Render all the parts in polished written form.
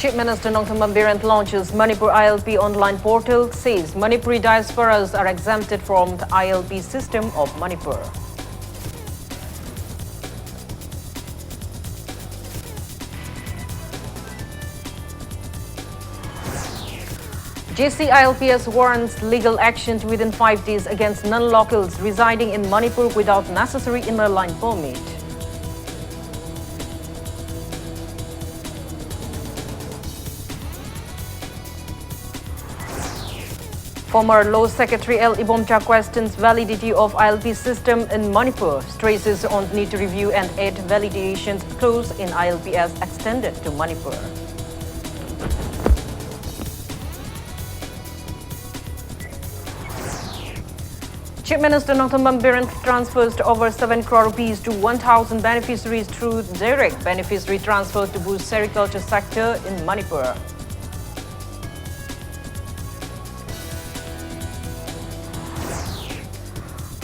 Chief Minister Nongthammam Biren launches Manipur ILP online portal, says Manipuri diasporas are exempted from the ILP system of Manipur. JCILPS warrants legal action within 5 days against non-locals residing in Manipur without necessary inner line permit. Former Law Secretary L. Ibomcha questions validity of ILP system in Manipur, stresses on need to review and add validation clause in ILPS extended to Manipur. Chief Minister Nongthammam Biren transfers over 7 crore rupees to 1,000 beneficiaries through direct beneficiary transfer to boost sericulture sector in Manipur.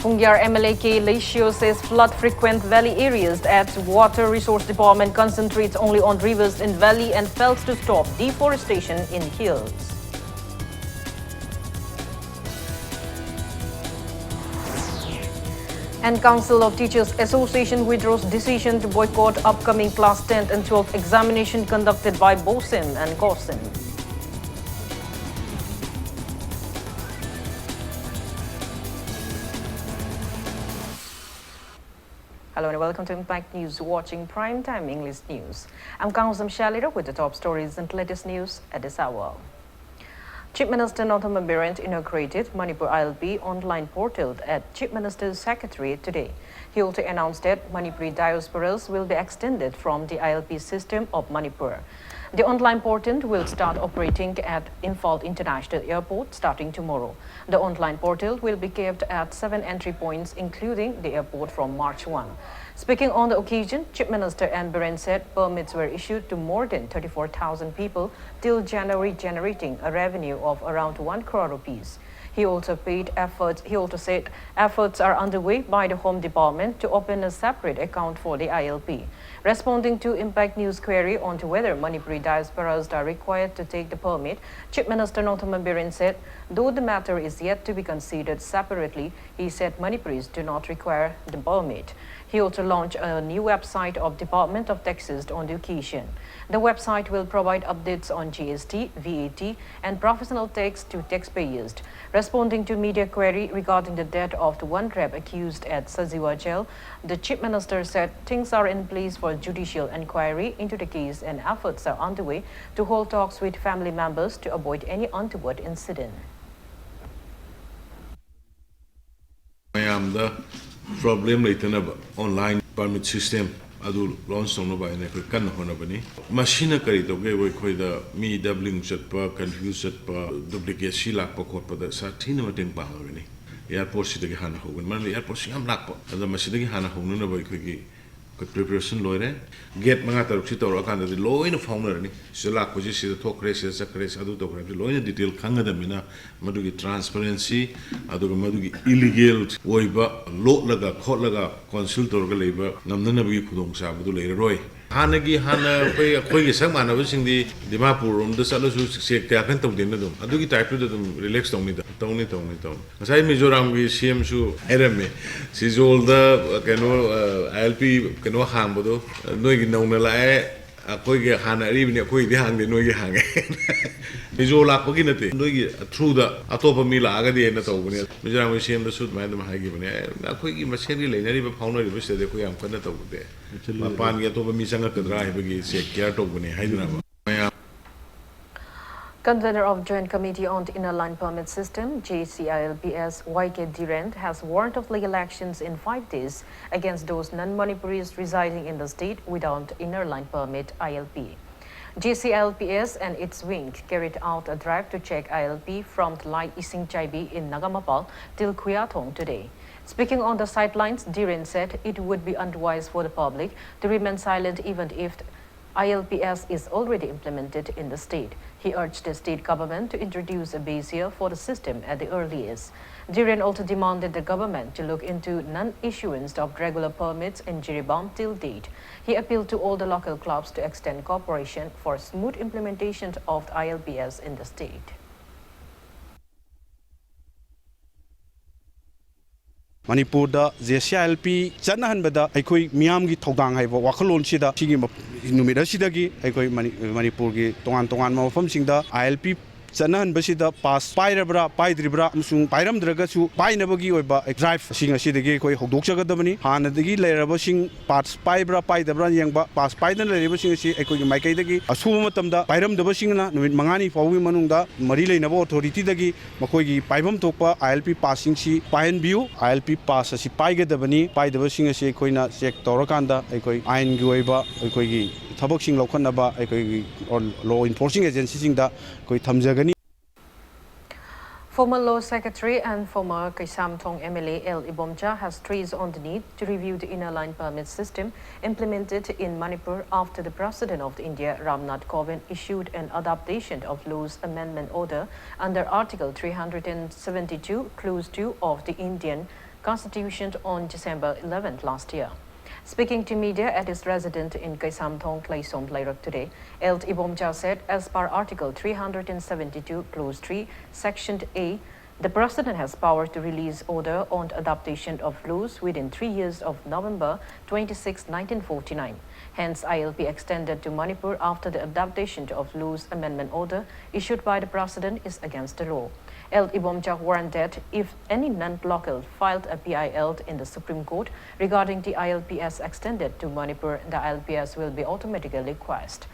Pungyar MLA K. Lacio says flood-frequent valley areas at Water Resource Department concentrates only on rivers in valley and fails to stop deforestation in hills. And Council of Teachers Association withdraws decision to boycott upcoming class 10th and 12th examination conducted by BOSIM and COSIM. Hello and welcome to Impact News, watching Primetime English News. I'm Kangsam Shalira with the top stories and latest news at this hour. Chief Minister Nongthammam Biren inaugurated Manipur ILP online portal at Chief Minister's Secretariat today. He also announced that Manipuri diasporas will be extended from the ILP system of Manipur. The online portal will start operating at Imphal International Airport starting tomorrow. The online portal will be kept at 7 entry points, including the airport, from March 1. Speaking on the occasion, Chief Minister N. Biren said permits were issued to more than 34,000 people till January, generating a revenue of around 1 crore rupees. He also said efforts are underway by the Home Department to open a separate account for the ILP. Responding to Impact News query on to whether Manipuri diasporas are required to take the permit, Chief Minister Nongthammam Biren said, though the matter is yet to be considered separately, he said Manipuris do not require the permit. He also launched a new website of Department of Taxes on the occasion. The website will provide updates on GST, VAT, and professional tax to taxpayers. Responding to media query regarding the death of the one rep accused at Sajiwa jail, the Chief Minister said things are in place for judicial inquiry into the case and efforts are underway to hold talks with family members to avoid any untoward incident. Problem later online permit system adu launch tong ba ne ko kan hona bani machine kari to ge ko da mi doubling chat pa confuse chat pa duplicate si lak pa khot pa da sa thin ma teng pa ha ni airport si de hana ho man airport si am lak pa da machine de hana ho na ba ko gi preparation loire get manga taruk si tor kan da loina founder ni si lak ko ji si thok re si sakre adu to kre loina detail khanga da mina madu gi transparency adu ga madu gi illegal oiba lo laga khot laga consul tor ga leiba namna bi khudong sa bu leire roi hanagi hana pe khoi gi sang mana bu sing di Dimapur rom da salo su sek ta kan tong din na dum adu gi type to dum relax tong ni tong sai Mizoram gi CM su erame si zol da kano ILP kano hang bodo noi gi nong na la koi gi hana ri ni koi di hang de noi gi hang Mizo la ko gi na te noi gi through da atopa mi la ga de na to bune Mizoram gi CM da su ma da ha gi bune na koi gi masen gi le na ri ba phau na ri ba se de ko yam kan na to de ma pan gi atopa mi sang ka dra hi ba gi se kya to bune hai na ba Convener of Joint Committee on the Inner Line Permit System, JCILPS, YK Dirent, has warrant of legal actions in 5 days against those non-Manipuris residing in the state without inner line permit ILP. JCILPS and its wing carried out a drive to check ILP from Tlai Ising Chaibi in Nagamapal till Kuyatong today. Speaking on the sidelines, Dirent said it would be unwise for the public to remain silent even if ILPS is already implemented in the state. He urged the state government to introduce a base year for the system at the earliest. Dhiren also demanded the government to look into non-issuance of regular permits in Jiribam till date. He appealed to all the local clubs to extend cooperation for smooth implementation of the ILPS in the state. Manipur da JCLP Chanahanbada Aikoi Miamgi Togang Haiva Wakalon Sida Sigi Numida Sidagi Aikoi Manipur gi Tongan Mafam Singda ILP Chanahan Basida pass Pirabra, Paidribra, Musung Piram Dragasu, Pinabagi or drive Sing a Sidagi Koi Hodoksagadamani, Hanadagi, Lerabashing, parts Pibra, Pidabra, Yangba, pass Pidan, Lerabashing, Eko Maikadagi, Asumatamda, Piram the Bashingna, with Mangani, Fawi Manunda, Marile Navo, Authority Dagi, Makogi, Pibam Topa, ILP passing si, Pian View, ILP pass as Piga the Bani, Pi the Bashing a Sequina, Sek Torakanda, Ekoi, Ain Gueva, Ekogi, Taboxing Lokanaba, Ekoi, or law enforcing agencies that Koi Tamzagani. Former Law Secretary and former Kaisamthong MLA L. Ibomja has stressed on the need to review the inner line permit system implemented in Manipur after the President of India, Ramnath Kovind, issued an adaptation of Law's amendment order under Article 372, Clause 2 of the Indian Constitution on December 11th last year. Speaking to media at his residence in Kaisamthong, Klaisom, Lairak today, El Ibomja said, as per Article 372, Clause 3, Section A, the President has power to release order on adaptation of laws within 3 years of November 26, 1949. Hence, ILP extended to Manipur after the adaptation of laws amendment order issued by the President is against the law. El Ibomja warned that if any non-local filed a PIL in the Supreme Court regarding the ILPS extended to Manipur, the ILPS will be automatically quashed.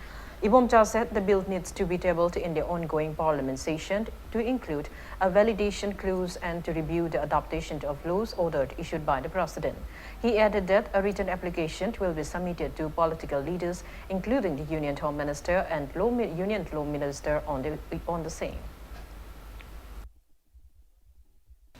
Ibomja said the bill needs to be tabled in the ongoing parliament session to include a validation clause and to review the adaptation of laws ordered issued by the President. He added that a written application will be submitted to political leaders, including the Union Home Minister and Union Law Minister on the same.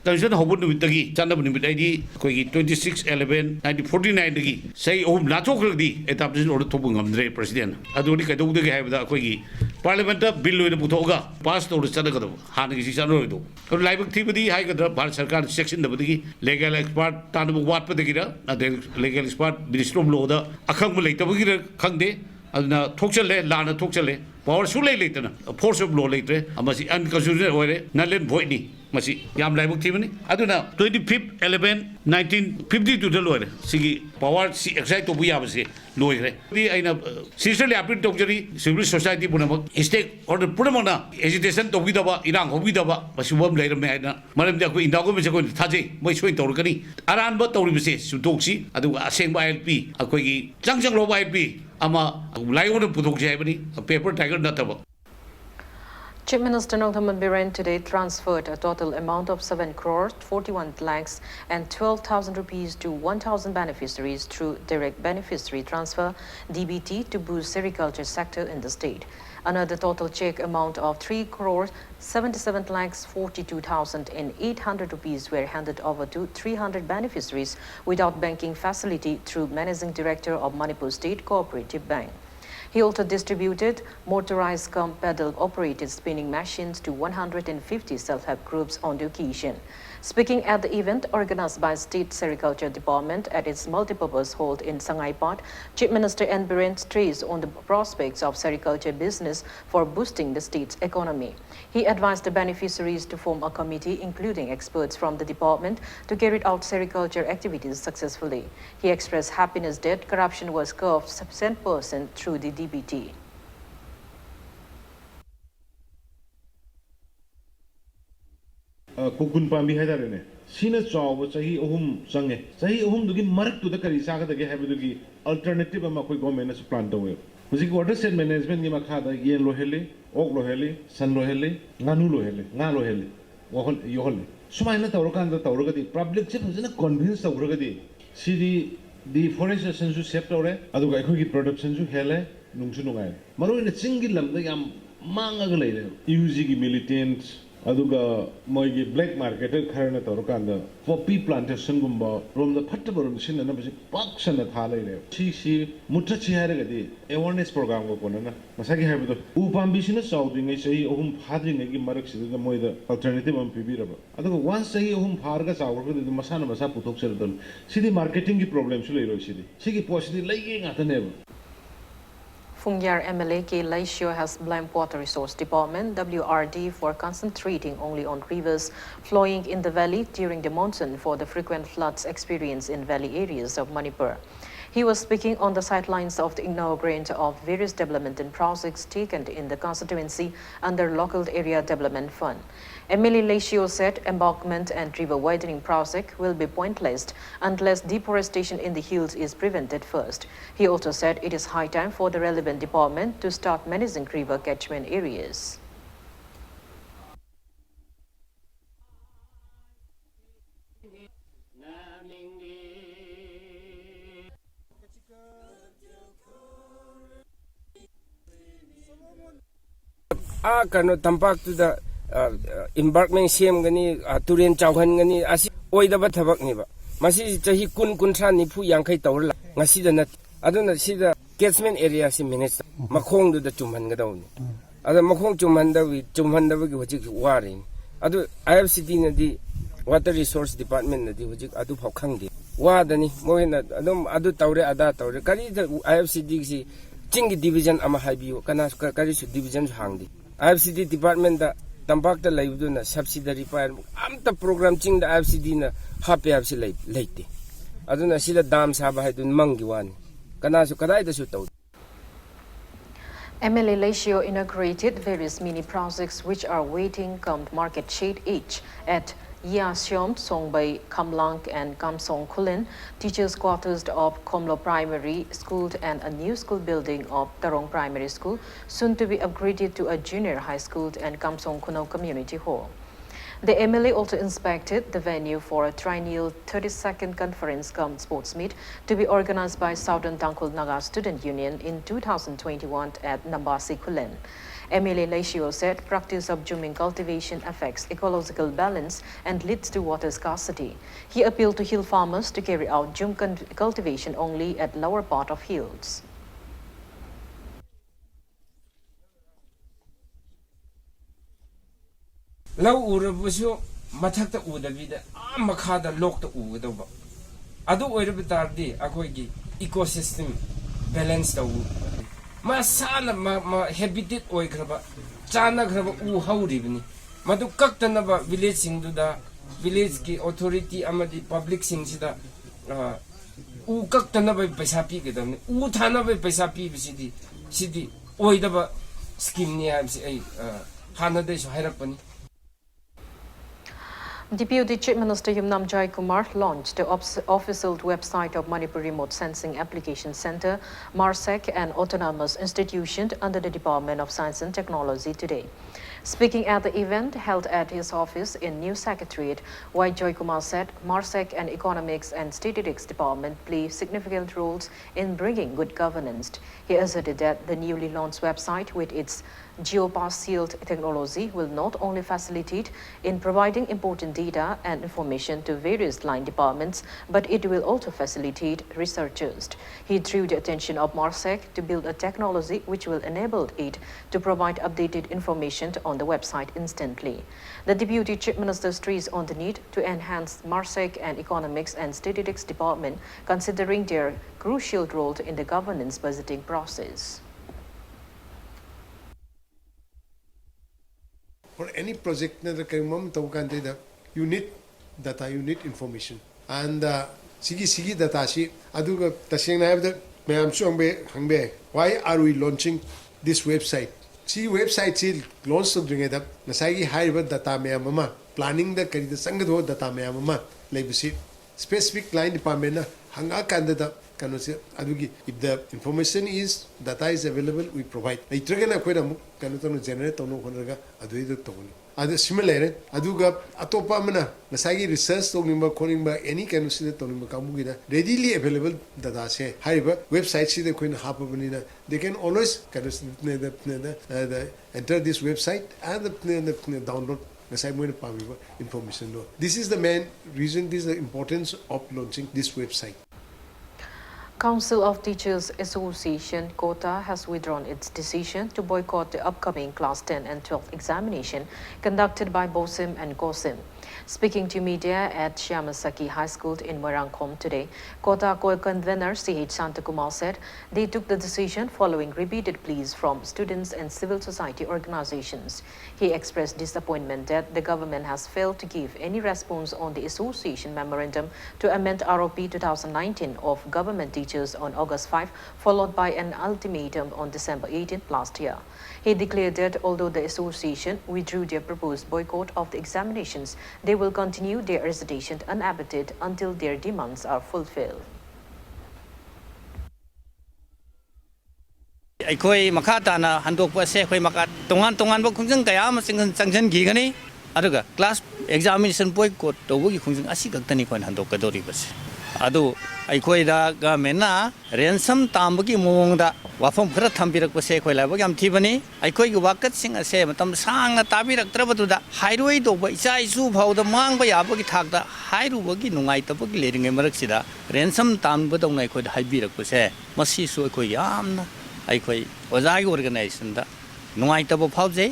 Constitution Hobut Nutagi, Chanab Numidi, 26/11/1949, say, oh, Natokri, adaptation or Topungam, President. Adulika do have the Quigi. Parliament bill with the Putoga, passed over the Sanagado, Hanaki Sanodo. Live activity, High Part Sarkar section, the legal expert, Tanabu Wat Patakira, the legal expert, Ministrum Loda, accumulate the Kande, and Toxale, Lana Toxale, Power Sule later, a portion of law later, a must unconstitutional way, Nalan Voidney. Masi yam lai buk thimani aduna 25 11 1952 da loire sigi power si exact to buya base loire di aina sisterly appeal to jari civil society punamak stake order punamana agitation to bidaba irang hobidaba masubam laire me aina maram da ko indago me ko thaje moi soin torkani aran ba tori base sudoksi adu aseng ba LP akoi gi changjang lo ba LP ama lai order putok jai bani paper tiger nataba. Chief Minister Nongthaman Biren today transferred a total amount of 7 crores, 41 lakhs and 12,000 rupees to 1,000 beneficiaries through direct beneficiary transfer DBT to boost sericulture sector in the state. Another total check amount of 3 crores, 77 lakhs 42,800 rupees were handed over to 300 beneficiaries without banking facility through Managing Director of Manipur State Cooperative Bank. He also distributed motorized pedal-operated spinning machines to 150 self-help groups on the occasion. Speaking at the event organized by State Sericulture Department at its multipurpose hall in Sangaipat, Chief Minister N. Biren stressed on the prospects of sericulture business for boosting the state's economy. He advised the beneficiaries to form a committee including experts from the department to carry out sericulture activities successfully. He expressed happiness that corruption was curbed 100% through the DBT. Kukun Pambi Hadarene. Sina Chaw, Sahi Ohum Sange. Sahi Ohum Dugi Mark to the Karisaga, the Gahabugi, alternative Amakoi government as a plant away. Music water set management Nimakada, Yen Lohele, Og Lohele, San Lohele, Nanu Lohele, Nalohele, Yohole. Sumana Taurokan, the Taurogadi, public chip was in a convinced of Rogadi. See the forest sensu septore, Adukai production to Hele, Nungsunugai. Maru in a single Yam Manga later, using militants. aduga moigi black market kharna torkanda poppy plantation gumba rom the fattaba rom sin na basi paksana thalai le si mutta chi hare gadi awareness program go konana masagi habido u pambi sina saudi ngai sei ohum phadri ngai gi marak sida moida alternative am pibiraba aduga once sei ohum pharga chawra ko masana masa puthok seradon sidi marketing gi problem su leiro sigi positive lagi ngata neba Fungyar MLA K. Laishio has blamed Water Resource Department WRD for concentrating only on rivers flowing in the valley during the monsoon for the frequent floods experienced in valley areas of Manipur. He was speaking on the sidelines of the inauguration of various development projects taken in the constituency under Local Area Development Fund. MLA Laishio said embankment and river widening project will be pointless unless deforestation in the hills is prevented first. He also said it is high time for the relevant department to start managing river catchment areas. Kano tampak tu da embarkment same gani turen chawhan gani asi oida ba thabak ni ba masi chahi kun sa ni phu yang khai tawla ngasi da nat aduna sida catchment area si manage makhong du da chumhan ga dawni ada makhong chumhan da gi hojik wari adu IFCD na di water resource department na di hojik adu phau khangdi wa da ni moina adum adu tawre ada tawre kari da IFCD si chingi division ama haibiu kana kari su division hangdi IFCD department da tampak da laibu na subsidiary pa amta program ching da IFCD na happy habsi laite aduna sila dam saba hai dun mangi wani kana su kadai da su taw MLA Laishio inaugurated various mini projects which are waiting come market shade each at Yasyom, Songbay, Kamlang and Kamsong Kulin, teachers' quarters of Komlo Primary School and a new school building of Tarong Primary School, soon to be upgraded to a junior high school and Kamsong Kuno Community Hall. The MLA also inspected the venue for a triennial 32nd conference cum sports meet to be organized by Southern Tangkul Naga Student Union in 2021 at Nambasi Kulen. MLA Laishio said practice of juming cultivation affects ecological balance and leads to water scarcity. He appealed to hill farmers to carry out jum cultivation only at lower part of hills. Lau urabusu mathakta udabida makhada lokta ugadaba adu oirabitardi akoigi ecosystem balance taw masana ma habitat oigraba chana graba u hauribni madu kaktanaba village singduda village ki authority amadi public singsida u kaktanaba paisa pi gedamni u thanaba paisa pi bisidi sidi oidaba scheme ni habsi ai hanade so hairakpani. Deputy Chief Minister Yumnam Jai Kumar launched the official website of Manipur Remote Sensing Application Center, MARSEC, an autonomous institution under the Department of Science and Technology today. Speaking at the event held at his office in New Secretariat, Y. Joy Kumar said MARSEC and Economics and Statistics Department play significant roles in bringing good governance. He asserted that the newly launched website with its geoparsealed technology will not only facilitate in providing important data and information to various line departments, but it will also facilitate researchers. He drew the attention of MARSEC to build a technology which will enable it to provide updated information on the website instantly. The Deputy Chief Minister stressed on the need to enhance MARSEC and Economics and Statistics Department, considering their crucial role in the governance budgeting process. For any project you need data, you need information. And sigi data si aduga taseng na abda mayam su hangbe why are we launching this website? Si website si launch to dringa da nasagi high data mayam mama planning da kari da sangad data mayam mama labisi specific line department na hanga kanda if the information is data is available, we provide. Itragana kweda mu kanu generate tono honaga aduido togoni. Adu similar aduga atopa mana nasagi research togimba konimba any kanu sida tonimba kamugida readily available data se haiba website sida koin hapabanina they can always kanu enter this website and download ngasai moina pamiba information no. This is the main reason, this is the importance of launching this website. Council of Teachers Association, Kota, has withdrawn its decision to boycott the upcoming Class 10 and 12 examination conducted by BOSIM and COSIM. Speaking to media at Shyamasaki High School in Marangkom today, Kota Core convener C.H. Santakumar said they took the decision following repeated pleas from students and civil society organizations. He expressed disappointment that the government has failed to give any response on the association memorandum to amend ROP 2019 of government teachers on August 5, followed by an ultimatum on December 18 last year. He declared that although the association withdrew their proposed boycott of the examinations, they will continue their recitation unabated until their demands are fulfilled. ꯑꯩꯈꯣꯏ ꯃꯈꯥ ꯇꯥꯅ ꯍꯟꯗꯣꯛꯄ ꯑꯁꯦ ꯑꯩꯈꯣꯏ ꯃꯈꯥ ꯇꯣꯉꯥꯟꯕ ꯈꯣꯡꯖꯪ ꯀꯌꯥ ꯑꯃ ꯆꯪꯁꯤꯟꯈꯤꯒꯅꯤ ꯑꯗꯨꯒ ꯀ꯭ꯂꯥꯁ ꯑꯦꯛꯖꯥꯃꯤꯅꯦꯁꯟ ꯕꯣꯏꯀꯣꯠ ꯇꯧꯕꯒꯤ ꯈꯣꯡꯖꯪ ꯑꯁꯤ ꯈꯛꯇꯅꯤ ꯑꯩꯈꯣꯏꯅ ꯍꯟꯗꯣꯛꯀꯗꯧꯔꯤꯕꯁꯦ ꯑꯗꯨ ꯑꯩꯈꯣꯏꯗ ꯒꯃꯦꯟꯅ ꯔꯦꯟꯁꯝ ꯇꯥꯝꯕꯒꯤ ꯃꯑꯣꯡꯗ ꯋꯥꯐꯝ ꯈꯔ ꯊꯝꯕꯤꯔꯛꯄꯁꯦ ꯑꯩꯈꯣꯏ ꯂꯥꯏꯕꯛ ꯌꯥꯝ ꯊꯤꯕꯅꯤ ꯑꯩꯈꯣꯏꯒꯤ ꯋꯥꯀꯠꯁꯤꯡ ꯑꯁꯦ ꯃꯇꯝ ꯁꯥꯡꯅ ꯇꯥꯕꯤꯔꯛꯇ꯭ꯔꯕꯗꯨꯗ ꯍꯥꯏꯔꯣꯏꯗꯧꯕ ꯏꯆꯥ ꯏꯁꯨ ꯐꯥꯎꯗ ꯃꯥꯡꯕ ꯌꯥꯕꯒꯤ ꯊꯥꯛꯇ ꯍꯥꯏꯔꯨꯕꯒꯤ ꯅꯨꯡꯉꯥꯏꯇꯕꯒꯤ ꯂꯩꯔꯤꯉꯩ ꯃꯔꯛꯁꯤꯗ ꯔꯦꯟꯁꯝ ꯇꯥꯟꯕꯗꯧꯅ ꯑꯩꯈꯣꯏꯗ ꯍꯥꯏꯕꯤꯔꯛꯄꯁꯦ ꯃꯁꯤꯁꯨ ꯑꯩꯈꯣꯏ ꯌꯥꯝꯅ ꯑꯩꯈꯣꯏ ꯑꯣꯖꯥꯒꯤ ꯑꯣꯔꯒꯅꯥꯏꯖꯦꯁꯟꯗ ꯅꯨꯡꯉꯥꯏꯇꯕ ꯐꯥꯎꯖꯩ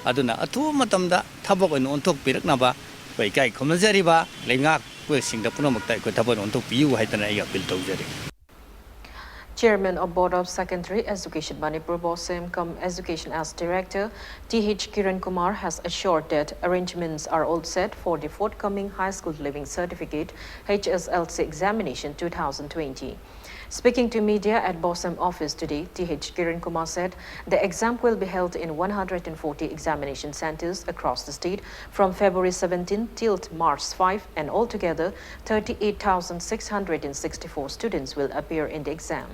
ꯑꯗꯨꯅ ꯑꯊꯨꯕ ꯃꯇꯝꯗ ꯊꯕꯛ ꯑꯣꯏꯅ ꯑꯣꯟꯊꯣꯛꯄꯤꯔꯛꯅꯕ ꯑꯩꯈꯣꯏ ꯏꯀꯥꯏ ꯈꯨꯝꯅꯖꯔꯤꯕ ꯂꯩꯉꯥꯛꯄꯁꯤꯡꯗ ꯄꯨꯝꯅꯃꯛꯇ ꯑꯩꯈꯣꯏ ꯊꯕꯛ ꯑꯣꯟꯊꯣꯛꯄꯤꯌꯨ ꯍꯥꯏꯗꯅ ꯑꯩ ꯑꯄꯤꯜ ꯇꯧꯖꯔꯤ. Chairman of Board of Secondary Education Manipur BOSIM cum Education as Director T.H. Kiran Kumar has assured that arrangements are all set for the forthcoming High School Living Certificate HSLC examination 2020. Speaking to media at BOSIM office today, T.H. Kiran Kumar said the exam will be held in 140 examination centers across the state from February 17 till March 5, and altogether 38,664 students will appear in the exam.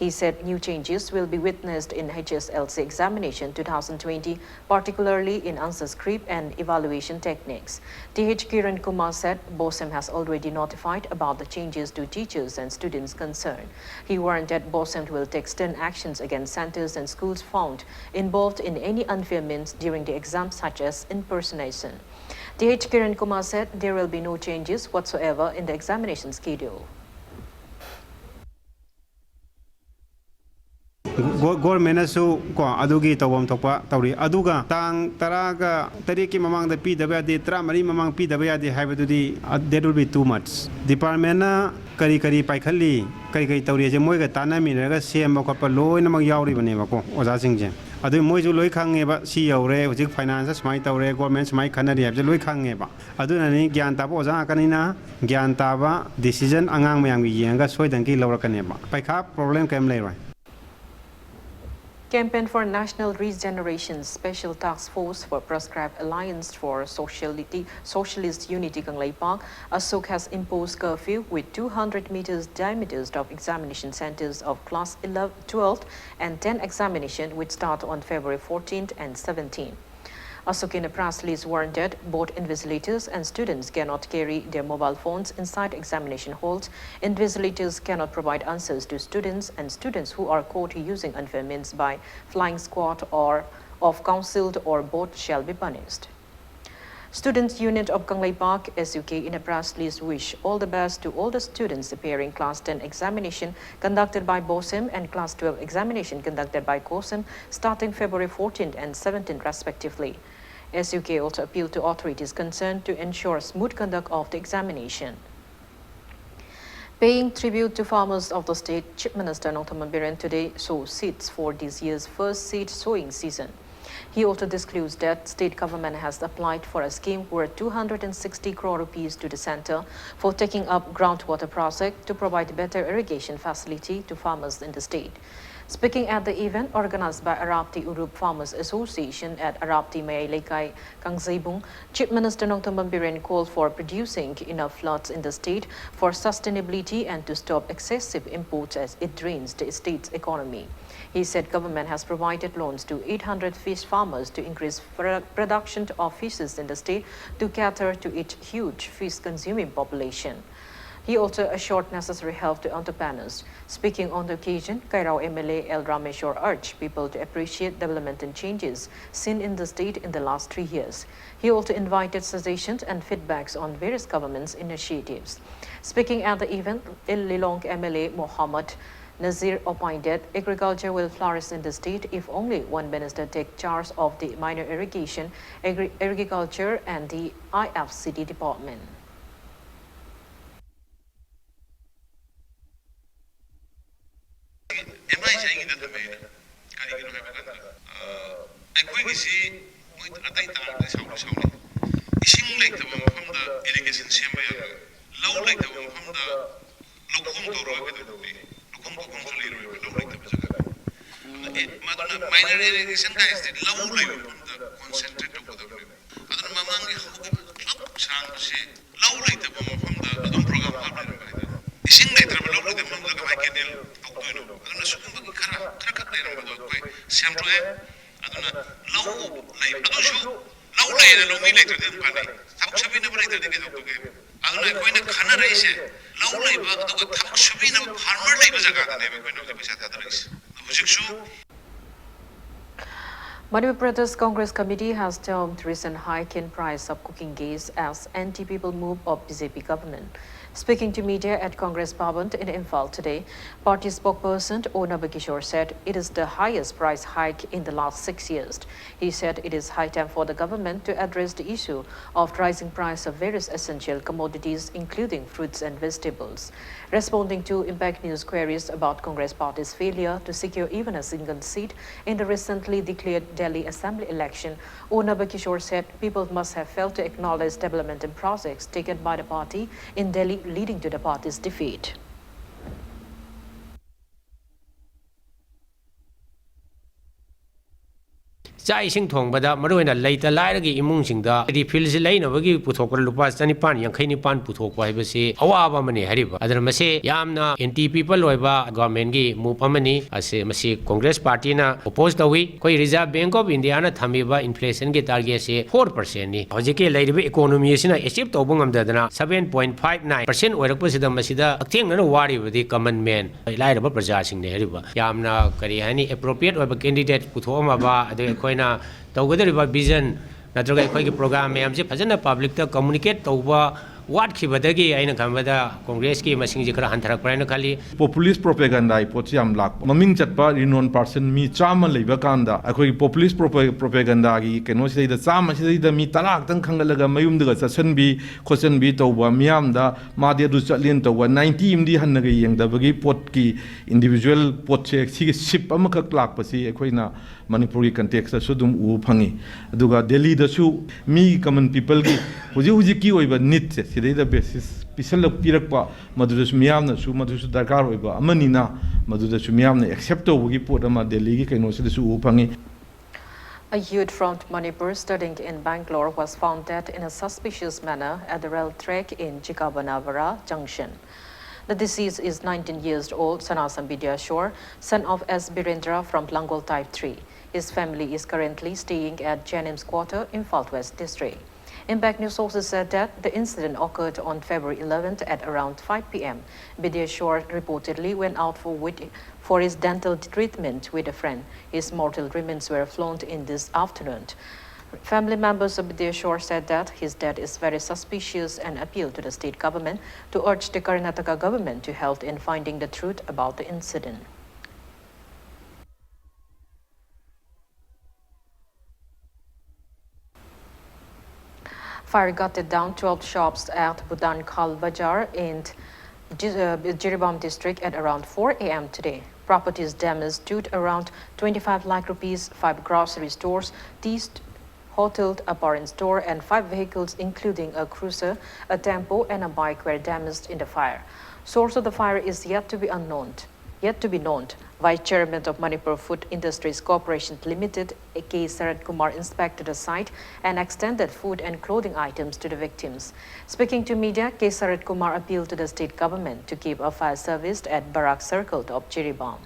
He said new changes will be witnessed in HSLC examination 2020, particularly in answer script and evaluation techniques. T.H. Kiran Kumar said BOSIM has already notified about the changes to teachers and students concerned. He warned that BOSIM will take stern actions against centers and schools found involved in any unfair means during the exam, such as impersonation. T.H. Kiran Kumar said there will be no changes whatsoever in the examination schedule. Government-su ko adugi tawam thokpa tawri aduga tang taraga tariki mamang da pidaba de tramari mamang pidaba de haibadudi that will be too much. Department na kari paikhali kari tawri je moi ga tanami raga sem ko pa loi namang yauri bane ba ko oja singje adu moi ju loi khange ba si yaure hujik finance smai tawre government smai khanari habje loi khange ba adu na ni gyan ta ba oja kanina gyan ta ba decision angang mayang gi yenga soidan ki lawrakane ba paikha problem kem lei roi. Campaign for National Regeneration Special Task Force for Proscribed Alliance for Socialist Unity Kanglei Park, ASOK has imposed curfew with 200 meters diameters of examination centers of class 11, 12 and 10 examination which start on February 14th and 17th. ASOK in a press release warned that both invigilators and students cannot carry their mobile phones inside examination halls. Invigilators cannot provide answers to students, and students who are caught using unfair means by flying squad or of counciled or both shall be punished. Students Union of Kanglei Park, SUK, in a press release wish all the best to all the students appearing Class 10 examination conducted by BOSIM and Class 12 examination conducted by COSIM starting February 14th and 17th respectively. SUK also appealed to authorities concerned to ensure smooth conduct of the examination. Paying tribute to farmers of the state, Chief Minister Notham Biren today sowed seeds for this year's first seed sowing season. He also disclosed that state government has applied for a scheme worth 260 crore rupees to the center for taking up groundwater project to provide better irrigation facility to farmers in the state. Speaking at the event organized by Arapti Urup Farmers Association at Arapti Mayalekai, Kangzaibung, Chief Minister Notham Biren called for producing enough floods in the state for sustainability and to stop excessive imports as it drains the state's economy. He said government has provided loans to 800 fish farmers to increase production of fishes in the state to cater to its huge fish-consuming population. He also assured necessary help to entrepreneurs. Speaking on the occasion, Kairao MLA El Rameshwar urged people to appreciate development and changes seen in the state in the last 3 years. He also invited suggestions and feedbacks on various government's initiatives. Speaking at the event, Il Lilong MLA Mohammed Nazir opined that agriculture will flourish in the state if only one minister takes charge of the minor irrigation, agriculture and the IFCD department. Minor irrigation guys did low level concentrate to the other Mamang sang low later from the program. Ising later below the Mamma Canil, Octuno, and a super Kara, Sample, low later, low later than Pani. Sabina later to get up together. I don't know when the Canarese, low labor, the Sabina farmer labors are never going to be set at the race. Manipur Pradesh Congress Committee has termed recent hike in price of cooking gas as anti-people move of BJP government. Speaking to media at Congress Bhavan in Imphal today, party spokesperson O. Nabakishore said it is the highest price hike in the last 6 years. He said it is high time for the government to address the issue of rising price of various essential commodities, including fruits and vegetables. Responding to Impact News queries about Congress Party's failure to secure even a single seat in the recently declared Delhi Assembly election, O. Nabakishore said people must have failed to acknowledge development and projects taken by the party in Delhi, leading to the party's defeat. Chai sing thong bada maruina later lairagi imung singda di filsi lain abagi puthokra lupa chanipan yankhai nipan puthokwa haibasi awaba mani hariba adana mase yamna anti people loiba government gi mupamani ase masi Congress party na oppose tawi koi Reserve Bank of India na thamiba inflation gi target se 4% ni hojike lairiba economy sina achieve tobung amdadana 7.59% oirakpa masida akteng na wari badi common man lairaba praja sing ne hariba yamna kari hani appropriate oiba candidate puthoma ba adu na tawgadariba vision natraga khoi gi program me amse phajana public ta communicate tawba what khibadagi aina khambada Congress ki masing ji khara hantarak praina khali populist propaganda ipot yam lak maming chatpa renon person mi chama leiba kanda akhoi populist propaganda gi keno sei da chama sei da mi talak tang khangalaga mayum da chasan bi question bi tawba miam da ma de du chatlin tawba 90 imdi hannaga yeng da bagi pot ki individual pot che si ship amakak lak pasi akhoi na Manipuri context su dum u phangi aduga Delhi da su mi common people gi huji ki oiba nit se sidai da basis pisal pirakpa madu su miyam na su madu su darkar oiba amani na madu da su miyam na accept to gi pot ama Delhi gi kaino se su u phangi. A youth from Manipur studying in Bangalore was found dead in a suspicious manner at the rail track in Chikabanavara Junction. The deceased is 19 years old Sanasam Bidyashore, son of S. Birendra from Langol Type 3. His family is currently staying at Janims Quarter in Imphal West District. Impact News sources said that the incident occurred on February 11th at around 5 p.m. Bidyashore reportedly went out for his dental treatment with a friend. His mortal remains were flown in this afternoon. Family members of Bidyashore said that his death is very suspicious and appealed to the state government to urge the Karnataka government to help in finding the truth about the incident. Fire gutted down 12 shops at Budan Khal Bazaar in Jiribam district at around 4 a.m. today. Properties damaged due to around 25 lakh rupees, 5 grocery stores, hotel, apparent store, and 5 vehicles, including a cruiser, a tempo, and a bike, were damaged in the fire. Source of the fire is yet to be known. Vice Chairman of Manipur Food Industries Corporation Limited, A.K. Sarat Kumar, inspected the site and extended food and clothing items to the victims. Speaking to media, K. Sarat Kumar appealed to the state government to keep a fire service at Barak Circle of Jiribam.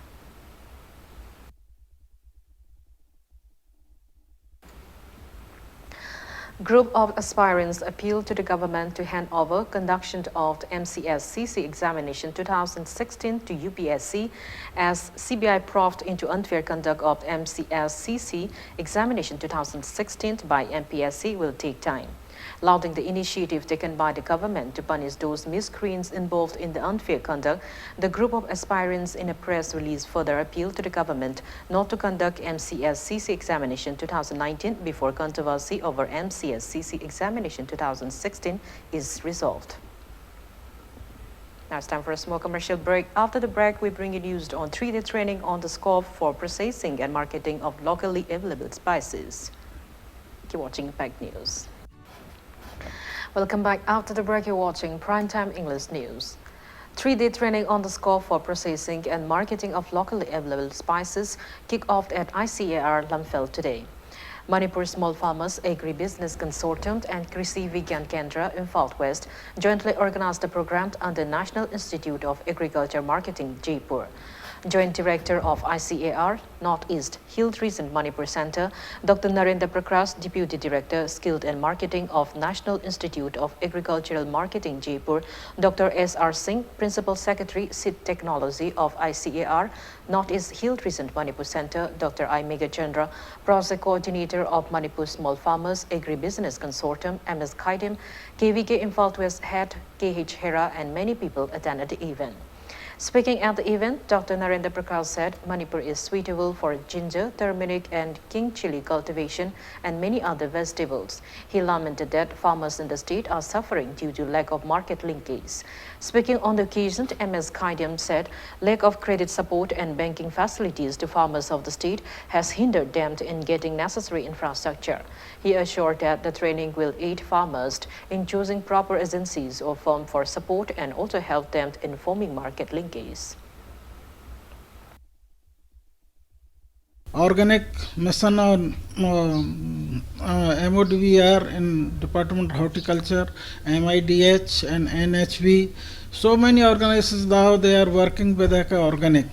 Group of aspirants appealed to the government to hand over conduction of the MCS-CC examination 2016 to UPSC as CBI probed into unfair conduct of MCS-CC examination 2016 by MPSC will take time. Lauding the initiative taken by the government to punish those miscreants involved in the unfair conduct, the group of aspirants in a press release further appealed to the government not to conduct MCS-CC examination 2019 before controversy over MCS-CC examination 2016 is resolved. Now it's time for a small commercial break. After the break, we bring you news on 3-day training on the scope for processing and marketing of locally available spices. Keep watching Impact News. Welcome back. After the break, you're watching Primetime English News. 3-day training on the scope for processing and marketing of locally available spices kicked off at ICAR Lamphel today. Manipur Small Farmers Agribusiness Consortium and Krisi Vigyan Kendra in West jointly organized the program under National Institute of Agriculture Marketing, Jaipur. Joint Director of ICAR Northeast Hill Region Manipur Center, Dr. Narendra Prakash, Deputy Director, Skilled and Marketing of National Institute of Agricultural Marketing, Jaipur, Dr. S.R. Singh, Principal Secretary, Seed Technology of ICAR Northeast Hill Region Manipur Center, Dr. I. Megachandra, Project Coordinator of Manipur Small Farmers Agribusiness Consortium, MS Khaidim, KVK Imphal West Head, KH Hera, and many people attended the event. Speaking at the event, Dr. Narendra Prakash said Manipur is suitable for ginger, turmeric, and king chili cultivation and many other vegetables. He lamented that farmers in the state are suffering due to lack of market linkage. Speaking on the occasion, MS Khaidim said lack of credit support and banking facilities to farmers of the state has hindered them in getting necessary infrastructure. He assured that the training will aid farmers in choosing proper agencies or firm for support and also help them in forming market linkage. Organic mission on MODVR in Department of Horticulture, MIDH and NHB. So many organizations now they are working with organic.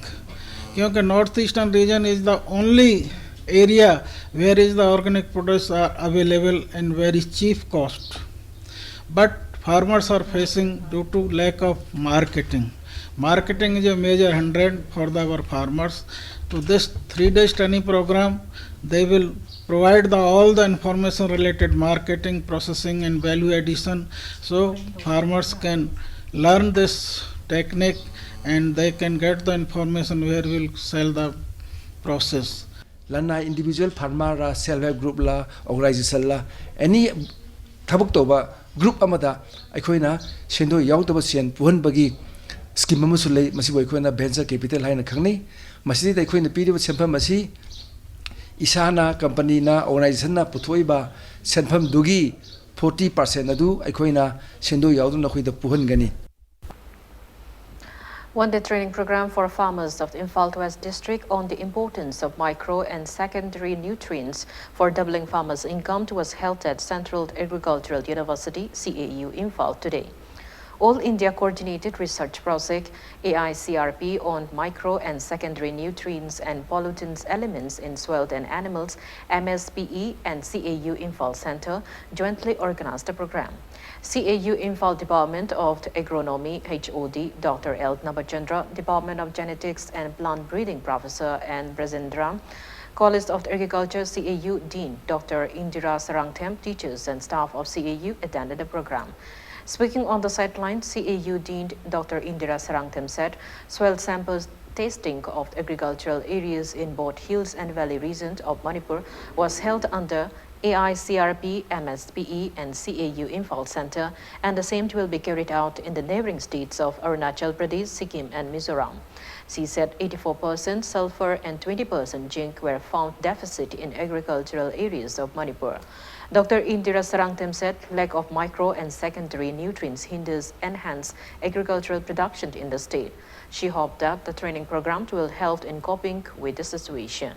Because northeastern region is the only area where is the organic products are available in very cheap cost. But farmers are facing due to lack of marketing. Marketing is a major hindrance for our farmers. To this 3-day training program, they will provide all the information related marketing, processing and value addition, so farmers can learn this technique and they can get the information where we will sell the process. Lana individual farmer la self-help group la organization la any thabuk toba group amada aikoina sendo yautaba sen puhan bagi scheme amu sulai masi aikoina venture capital haina khangni masi dai aikoina piriba senpham masi isana company na organization na puthoiba senpham dugi 40% adu aikoina sendo yauduna khoida puhan gani. One-day training program for farmers of the Imphal West district on the importance of micro and secondary nutrients for doubling farmers' income was held at Central Agricultural University, CAU, Imphal today. All India Coordinated Research Project AICRP on micro and secondary nutrients and pollutants elements in soil and animals, MSPE and CAU Imphal Center jointly organized the program. CAU Imphal Department of Agronomy HOD Dr. L. Nabachandra, Department of Genetics and Plant Breeding Professor and Brezendra, College of Agriculture CAU Dean Dr. Indira Sarangthem, teachers and staff of CAU attended the program. Speaking on the sideline, CAU Dean Dr. Indira Sarangthem said soil samples testing of agricultural areas in both hills and valley regions of Manipur was held under AICRP, MSPE and CAU Imphal Center, and the same will be carried out in the neighboring states of Arunachal Pradesh, Sikkim and Mizoram. She said 84% sulfur and 20% zinc were found deficit in agricultural areas of Manipur. Dr. Indira Sarangthem said lack of micro and secondary nutrients hinders enhanced agricultural production in the state. She hoped that the training program will help in coping with the situation.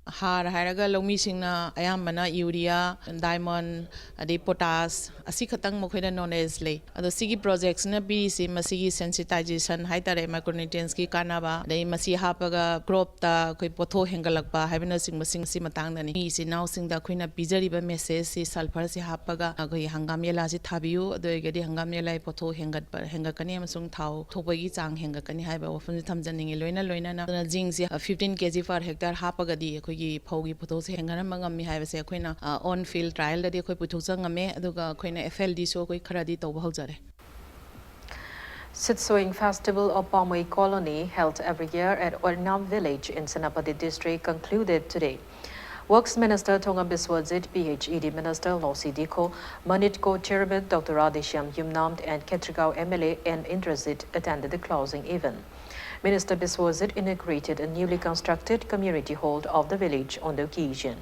ꯍꯥꯔ ꯍꯥꯏꯔꯒ ꯂꯧꯃꯤꯁꯤꯡꯅ ꯑꯌꯥꯝꯕꯅ ꯌꯨꯔꯤꯌꯥ diamond ꯑꯗꯩ potash ꯑꯁꯤ ꯈꯛꯇꯪ ꯃꯈꯣꯏꯗ knowledge ꯂꯩ ꯑꯗꯣ ꯁꯤꯒꯤ ꯄ꯭ꯔꯣꯖꯦꯛꯁꯤꯅ ꯄꯤꯔꯤꯁꯤ ꯃꯁꯤꯒꯤ ꯁꯦꯟꯁꯤꯇꯥꯏꯖꯦꯁꯟ ꯍꯥꯏꯇꯥꯔꯦ ꯃꯥꯏꯀ꯭ꯔꯣꯅ꯭ꯌꯨꯇ꯭ꯔꯤꯌꯦꯟꯁꯀꯤ ꯀꯥꯟꯅꯕ ꯑꯗꯩ ꯃꯁꯤ ꯍꯥꯞꯄꯒ ꯀ꯭ꯔꯣꯞꯇ ꯑꯩꯈꯣꯏ ꯄꯣꯠꯊꯣꯛ ꯍꯦꯟꯒꯠꯂꯛꯄ ꯍꯥꯏꯕꯅꯆꯤꯡꯕꯁꯤꯡꯁꯤ ꯃꯇꯥꯡꯗꯅꯤ ꯃꯤ ꯏꯆꯤꯜ ꯏꯅꯥꯎꯁꯤꯡꯗ ꯑꯩꯈꯣꯏꯅ ꯄꯤꯖꯔꯤꯕ ꯃꯦꯁꯦꯖꯁꯤ ꯁꯜꯐꯔꯁꯤ ꯍꯥꯞꯄꯒ ꯑꯩꯈꯣꯏ ꯍꯪꯒꯥꯝ ꯌꯦꯂꯥꯁꯤ ꯊꯥꯕꯤꯌꯨ ꯑꯗꯨ ꯑꯣꯏꯔꯒꯗꯤ ꯍꯪꯒꯥꯝ ꯌꯦꯂꯥꯒꯤ ꯄꯣꯠꯊꯣꯛ ꯍꯦꯟꯒꯠꯀꯅꯤ ꯑꯃꯁꯨꯡ ꯊꯥꯎ ꯊꯣꯛꯄꯒꯤ ꯆꯥꯡ ꯍꯦꯟꯒꯠꯀꯅꯤ ꯍꯥꯏꯕ ꯋꯥꯐꯝꯁꯤ ꯊꯝꯖꯅꯤꯡꯉꯤ ꯂꯣꯏꯅꯅ ꯑꯗꯨꯅ ꯖꯤꯡꯁꯤ 15 kg per hectare ꯍꯥꯞꯄꯒꯗꯤ ꯑꯩꯈꯣꯏꯒꯤ ꯐꯧꯒꯤ ꯄꯣꯠꯊꯣꯛꯁꯦ ꯍꯦꯟꯒꯠꯍꯟꯕ ꯉꯝꯃꯤ ꯍꯥꯏꯕꯁꯦ ꯑꯩꯈꯣꯏꯅ ꯑꯣꯟ ꯐꯤꯜ ꯇ꯭ꯔꯥꯏꯌꯦꯜꯗꯗꯤ ꯑꯩꯈꯣꯏ ꯄꯨꯊꯣꯛꯆ ꯉꯝꯃꯦ ꯑꯗꯨꯒ ꯑꯩꯈꯣꯏꯅ FLDꯁꯨ ꯑꯩꯈꯣꯏ ꯈꯔꯗꯤ ꯇꯧꯕ ꯍꯧꯖꯔꯦ Sitsowing Festival of Palm oil colony held every year at Ornam village in Senapati district concluded today. Works Minister Thongam Biswajit, PHED Minister Losi Diko, Manitco Chairman Dr. Adishyam Yumnamt and Ketrigao MLA and Indrasit attended the closing event. Minister Biswajit inaugurated a newly constructed community hall of the village on the occasion.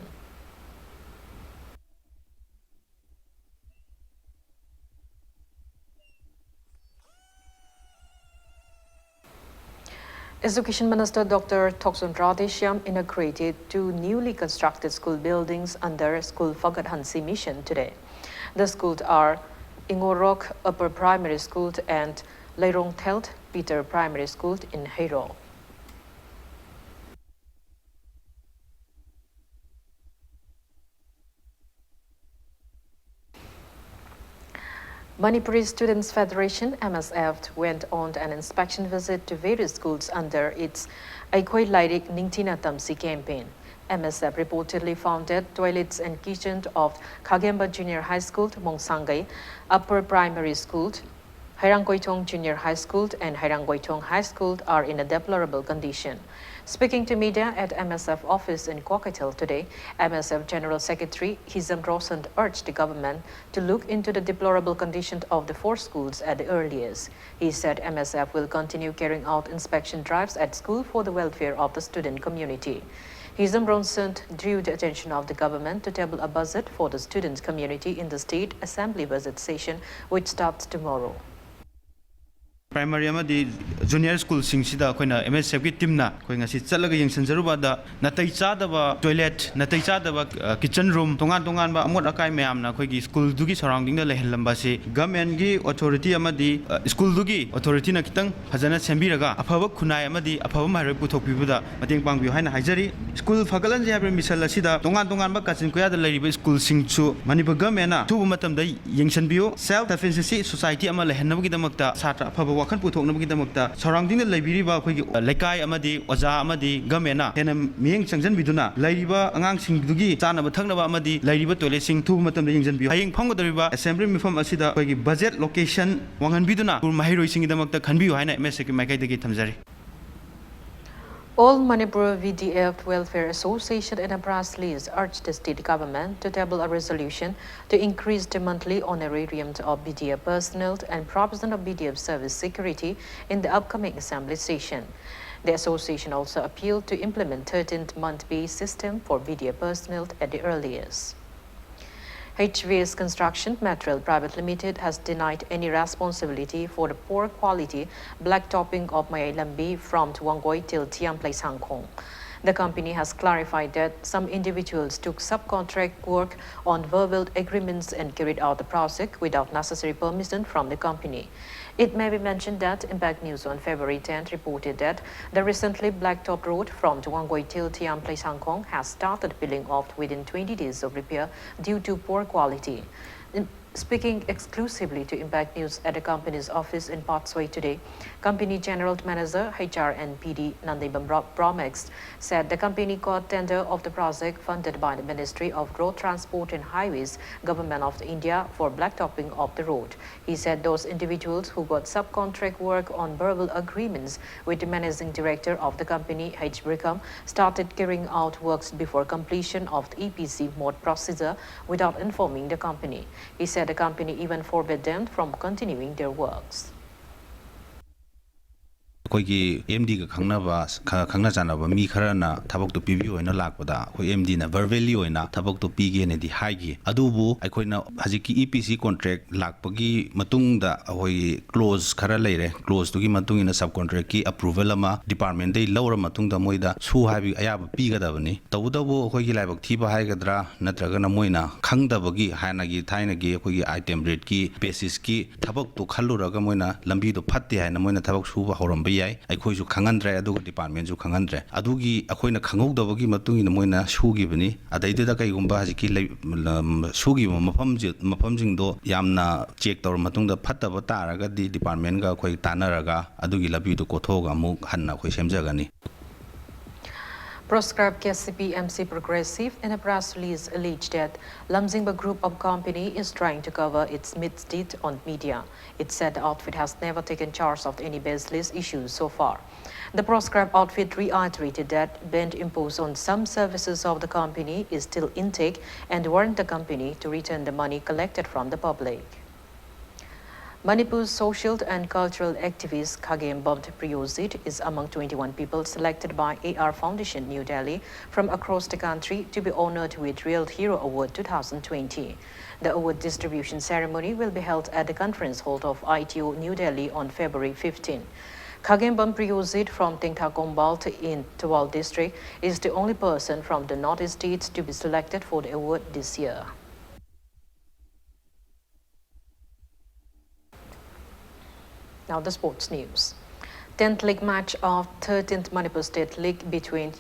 Education Minister Dr. Thoksun Radeshyam inaugurated 2 newly constructed school buildings under School Fagat Hansi mission today. The schools are Ingorok Upper Primary School and Leirong Telt Peter Primary School in Heiro. Manipur Students Federation MSF went on an inspection visit to various schools under its Aikoi Lairik Ningtina Tamsi campaign. MSF reportedly found that toilets and kitchens of Kagemba Junior High School, Mongsangai, Upper Primary School, Hairanggoitong Junior High School and Hairanggoitong High School are in a deplorable condition. Speaking to media at MSF office in Kwakatel today, MSF General Secretary Hizam Rosand urged the government to look into the deplorable condition of the 4 schools at the earliest. He said MSF will continue carrying out inspection drives at school for the welfare of the student community. Hizam Rosand drew the attention of the government to table a budget for the student community in the State Assembly budget session, which starts tomorrow. Primary amadi junior school singsida koina MSF ki teamna koi ngasi chalaga yengsanjaruba da natai chadaba toilet natai chadaba kitchen room tongan ba amot akai mayamna koi gi school dugi surrounding da lehenlamba se government gi authority amadi school dugi authority na kitang fajana sembiraga afaba khunai amadi afaba marai puthokpibuda mateng pangbiu haina haijari school fagalan je misal asida tongan ba kachin koya da leriba school singchu Manipur government na tubu matam da yengsanbiu self defense society ama lehennabugi damakta satra afaba wakan puthoknabugi damakta surrounding da leibiriba khoi lekai amadi oja amadi government hena mieng changjan biduna leiriba angang singdugi chanaba thaknaba amadi leiriba toilet sing thu matam da yengjan bi hayeng phanggodariba assembly mifam asida khoi budget location wangan biduna pur mahiroi singi damakta khanbiu haina MSK maikai dagi thamjari. All Manipur VDF Welfare Association in a press release urged the state government to table a resolution to increase the monthly honorarium of BDF personnel and provision of BDF service security in the upcoming assembly session. The association also appealed to implement 13th month pay system for BDF personnel at the earliest. HVS Construction Material Private Limited has denied any responsibility for the poor quality blacktopping of Mayailambi from Tuangoi till Tiam Place Hong Kong. The company has clarified that some individuals took subcontract work on verbal agreements and carried out the project without necessary permission from the company. It may be mentioned that Impact News on February 10th reported that the recently blacktop road from Tuangoi till Tiam Place Hong Kong has started peeling off within 20 days of repair due to poor quality. Speaking exclusively to Impact News at the company's office in Partsway today, Company General Manager HR and PD Nandibam Bromex said the company got tender of the project funded by the Ministry of Road Transport and Highways, Government of India for blacktopping of the road. He said those individuals who got subcontract work on verbal agreements with the Managing Director of the company, H. Brickham, started carrying out works before completion of the EPC mode procedure without informing the company. He said the company even forbade them from continuing their works. ꯑꯩꯈꯣꯏꯒꯤ MD ꯒ ꯈꯪꯅ ꯆꯥꯟꯅꯕ ꯃꯤ ꯈꯔꯅ ꯊꯕꯛꯇꯣ ꯄꯤꯕꯤꯌꯨ ꯍꯥꯏꯅ ꯂꯥꯛꯄꯗ ꯑꯩꯈꯣꯏ MD ꯅ ꯚꯔꯕꯦꯂꯤ ꯑꯣꯏꯅ ꯊꯕꯛꯇꯣ ꯄꯤꯒꯦꯅꯗꯤ ꯍꯥꯏꯈꯤ ꯑꯗꯨꯕꯨ ꯑꯩꯈꯣꯏꯅ ꯍꯧꯖꯤꯛꯀꯤ EPC ꯀꯣꯟꯇ꯭ꯔꯦꯛ ꯂꯥꯛꯄꯒꯤ ꯃꯇꯨꯡꯗ ꯑꯩꯈꯣꯏꯒꯤ ꯀ꯭ꯂꯣꯖ ꯈꯔ ꯂꯩꯔꯦ ꯀ꯭ꯂꯣꯖꯇꯨꯒꯤ ꯃꯇꯨꯡ ꯏꯟꯅ ꯁꯕ ꯀꯣꯟꯇ꯭ꯔꯦꯛꯀꯤ ꯑꯦꯄ꯭ꯔꯨꯚꯦꯜ ꯑꯃ ꯗꯤꯄꯥꯔꯠꯃꯦꯟꯇꯩ ꯂꯧꯔ ꯃꯇꯨꯡꯗ ꯃꯣꯏꯗ ꯁꯨ ꯍꯥꯏꯕꯒꯤ ꯑꯌꯥꯕ ꯄꯤꯒꯗꯕꯅꯤ ꯇꯧꯕꯇꯕꯨ ꯑꯩꯈꯣꯏꯒꯤ ꯂꯥꯏꯕꯛ ꯊꯤꯕ ꯍꯥꯏꯒꯗ꯭ꯔꯥ ꯅꯠꯇ꯭ꯔꯒꯅ ꯃꯣꯏꯅ ꯈꯪꯗꯕꯒꯤ ꯍꯥꯟꯅꯒꯤ ꯊꯥꯏꯅꯒꯤ ꯑꯩꯈꯣꯏꯒꯤ ꯑꯥꯏꯇꯦꯝ ꯔꯦꯠꯀꯤ ꯕꯦꯁꯤꯁꯀꯤ ꯊꯕꯛꯇꯣ ꯈꯜꯂꯨꯔꯒ ꯃꯣꯏꯅ ꯂꯝꯕꯤꯗꯣ ꯐꯠꯇꯦ ꯍꯥꯏꯅ ꯃꯣꯏꯅ ꯊꯕꯛ ꯁꯨꯕ ꯍꯧꯔꯝꯕ ꯌꯥꯏ ꯑꯩꯈꯣꯏꯁꯨ ꯈꯪꯍꯟꯗ꯭ꯔꯦ ꯑꯗꯨꯒ ꯗꯤꯄꯥꯔꯠꯃꯦꯟꯁꯨ ꯈꯪꯍꯟꯗ꯭ꯔꯦ ꯑꯗꯨꯒꯤ ꯑꯩꯈꯣꯏꯅ ꯈꯪꯍꯧꯗꯕꯒꯤ ꯃꯇꯨꯡ ꯏꯟꯅ ꯃꯣꯏꯅ ꯁꯨꯈꯤꯕꯅꯤ ꯑꯗꯩꯗꯨꯗ ꯀꯩꯒꯨꯝꯕ ꯍꯧꯖꯤꯛꯀꯤ ꯁꯨꯈꯤꯕ ꯃꯐꯝꯁꯤꯡꯗꯣ ꯌꯥꯝꯅ ꯆꯦꯛ ꯇꯧꯔ ꯃꯇꯨꯡꯗ ꯐꯠꯇꯕ ꯇꯥꯔꯒꯗꯤ ꯗꯤꯄꯥꯔꯠꯃꯦꯟꯒ ꯑꯩꯈꯣꯏ ꯇꯥꯟꯅꯔꯒ ꯑꯗꯨꯒꯤ ꯂꯝꯕꯤꯗꯣ ꯀꯣꯊꯣꯛꯑꯒ ꯑꯃꯨꯛ ꯍꯟꯅ ꯑꯩꯈꯣꯏ ꯁꯦꯝꯖꯒꯅꯤ Proscribed KCP-MC Progressive in a press release alleged that Lamzingba Group of Company is trying to cover its misdeed on media. It said the outfit has never taken charge of any baseless issues so far. The proscribed outfit reiterated that ban imposed on some services of the company is still intact and warned the company to return the money collected from the public. Manipur's social and cultural activist Khagem Bobd Priyozit is among 21 people selected by AR Foundation New Delhi from across the country to be honored with Real Hero Award 2020. The award distribution ceremony will be held at the conference hall of ITO New Delhi on February 15. Khagem Bobd Priyozit from Tingtha Kombalt in Tawal district is the only person from the Northeast states to be selected for the award this year. Now the sports news. 10th league match of 13th Manipur State League between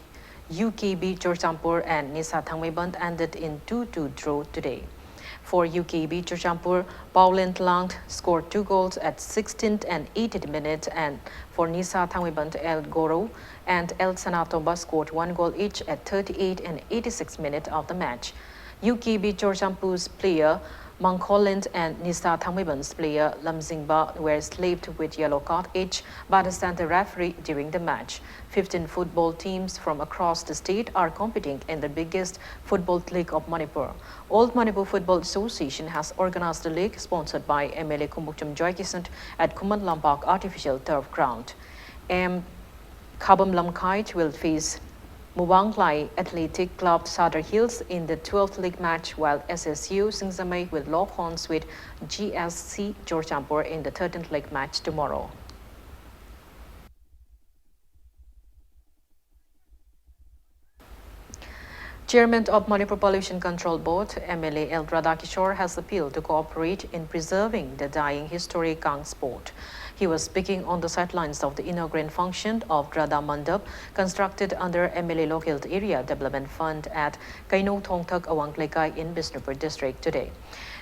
UKB Chorchampur and Nisa Thangmeiband ended in 2-2 draw today. For UKB Chorchampur, Pauline Tlang scored 2 goals at 16th and 18th minute, and for Nisa Thangmeiband, El Goro and El Sanatomba scored 1 goal each at 38 and 86 minutes of the match. UKB Chorchampur's player Mangkolind and Nisa Thangmeiband's player Lamzingba were slapped with yellow card each by the center referee during the match. 15 football teams from across the state are competing in the biggest football league of Manipur. Old Manipur Football Association has organized the league sponsored by MLA Kumbukchum Joykisant at Kuman Lampak Artificial Turf Ground. Khabam Lamkait will face Mubanglai Athletic Club Sadar Hills in the 12th league match, while SSU Singzamay will lock horns with GSC Chorchampur in the 13th league match tomorrow. Chairman of Manipur Pollution Control Board, MLA L. Radhakishore, has appealed to cooperate in preserving the dying historic Gang sport. He was speaking on the sidelines of the inaugural function of Radha Mandap, constructed under MLA Low Health Area Development Fund at Kaino Thongthak Awanglekai in Bishnupur district today.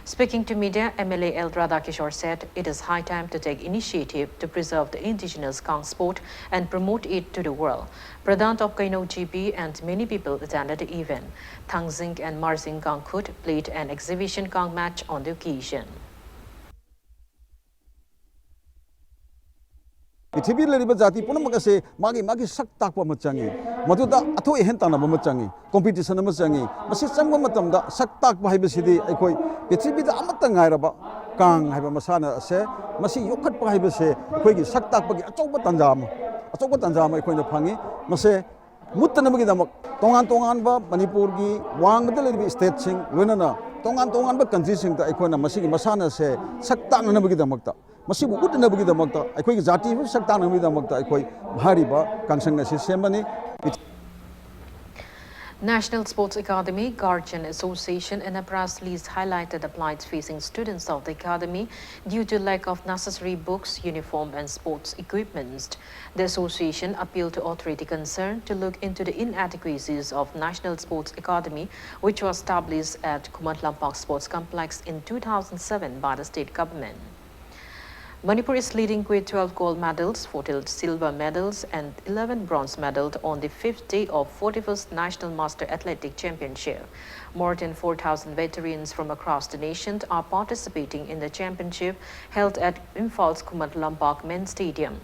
Speaking to media, MLA El Radhakishore said it is high time to take initiative to preserve the indigenous Gang sport and promote it to the world. Pradhan of Kaino GP and many people attended the event. Thangzing and Marzing Gang Khut played an exhibition Gang match on the occasion. पृथ्वी लेरिबा जाति पुनमक से मागी मागी सक ताकपा म चंगी मदुदा अथो एहन तानबा म चंगी कॉम्पिटिशन म चंगी मसे चंगबा मतमदा सक ताकपा हाइबसिदि अखोय पृथ्वीदा अमत ngairaba कांग हाइबा मसाना से मसी योखटपा हाइबसे अखोयगी सक ताकपगी अचौबा तंजाम अखोयना फंगी मसे मुत्तनबगी दमक तोंगान तोंगानबा मणिपुरगी वांगदा लेरिबि स्टेट सिंग लोनना तोंगान कंट्री सिंग ता अखोयना मसीगी मसाना से सक ताकनबगी दमकता मसीबु उतनबगीदमक्ता अखोयगी जातिबु सक्तानबगीदमक्ता अखोय भारिबा कांसंग असि सेमबनी. National Sports Academy Guardian Association in a press release highlighted the plight facing students of the academy due to lack of necessary books, uniform and sports equipment. The association appealed to authority concerned to look into the inadequacies of National Sports Academy, which was established at Kumat Lampak Sports Complex in 2007 by the state government. Manipur is leading with 12 gold medals, 14 silver medals and 11 bronze medals on the 5th day of 41st National Master Athletic Championship. More than 4,000 veterans from across the nation are participating in the championship held at Imphaal's Kumat Lampak Men's Stadium.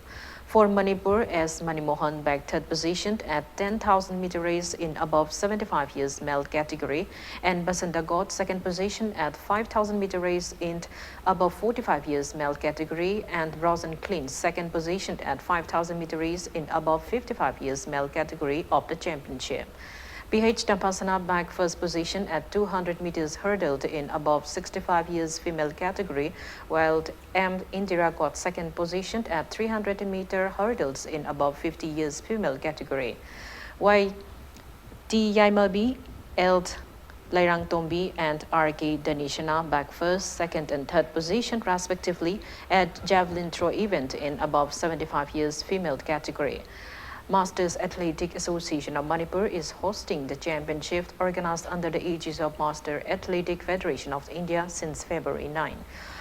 For Manipur, S. Manimohan bagged third position at 10,000 meter race in above 75 years male category, and Basanta got second position at 5,000 meter race in above 45 years male category, and Rosen clinched second position at 5,000 meter race in above 55 years male category of the championship. PH Dampasana bagged first position at 200 meters hurdled in above 65 years female category, while M. Indira got second position at 300 meter hurdles in above 50 years female category. Y. T. Yaimabi, L. Lairang Tombi and R.K. Danishana bagged first, second and third position respectively at javelin throw event in above 75 years female category. Masters Athletic Association of Manipur is hosting the championship organized under the aegis of Master Athletic Federation of India since February 9.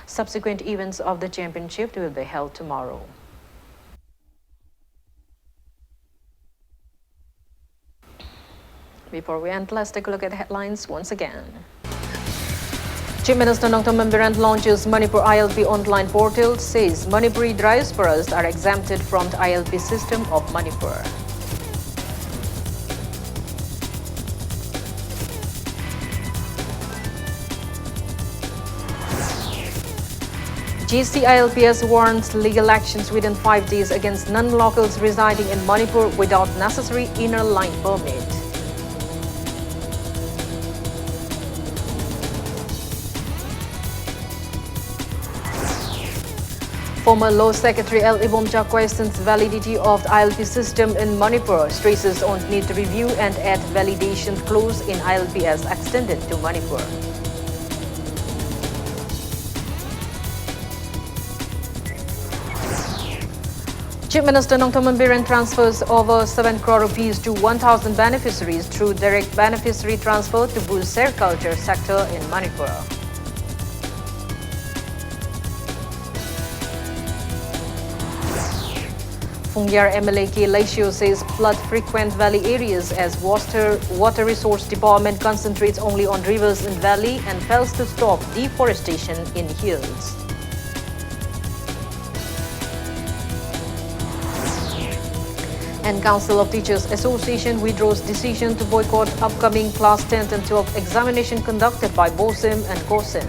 Subsequent events of the championship will be held tomorrow. Before we end, let's take a look at the headlines once again. Chief Minister Nongtam Birand launches Manipur ILP online portal, says Manipuri diasporas are exempted from the ILP system of Manipur. GCILPS warns legal actions within 5 days against non-locals residing in Manipur without necessary inner line permit. Former Law Secretary L. Ibomcha questions validity of the ILP system in Manipur, stresses on need to review and add validation clause in ILP as extended to Manipur. Chief Minister Nongtam Birand transfers over 7 crore rupees to 1,000 beneficiaries through direct beneficiary transfer to boost sericulture sector in Manipur. Pungyar MLA K. Laishio says flood-frequent valley areas as Water Resource Department concentrates only on rivers and valley and fails to stop deforestation in hills. And Council of Teachers Association withdraws decision to boycott upcoming class 10 and 12 examination conducted by BOSIM and COSIM.